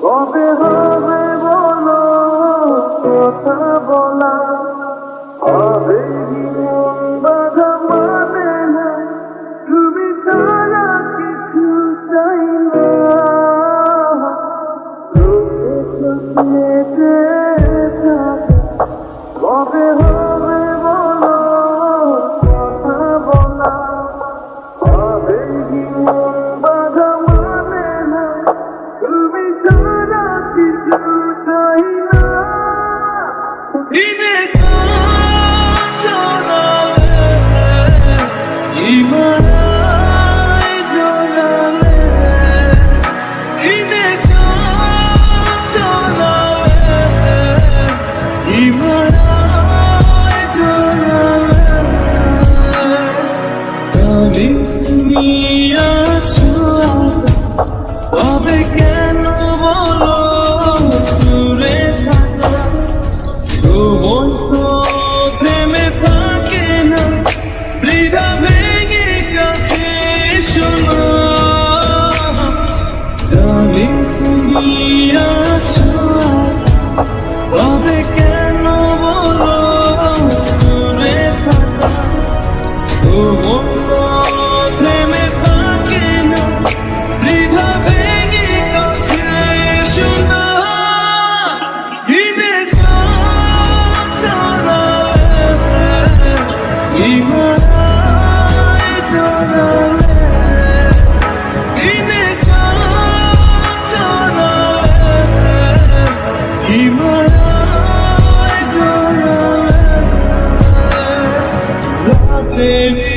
কবে হবে বলো কথা বলা, হবে জীবন বাধা মানে না, তুমি ছাড়া কিছু চাই না। কবে হবে বলো কথা বলা, হবে জীবন বাধা মানে না, তুমি ছাড়া কিছু চাই না। তবে কেন বলো দূরে থাকা সময় তো থেমে থাকে না, হৃদয় ভেঙে কাছে শোনো। জানি তুমি আছো, তবে কেন বলো দূরে থাকা সময় তো থেমে থাকে না, হৃদয় ভেঙে কাছে শোনো। Baby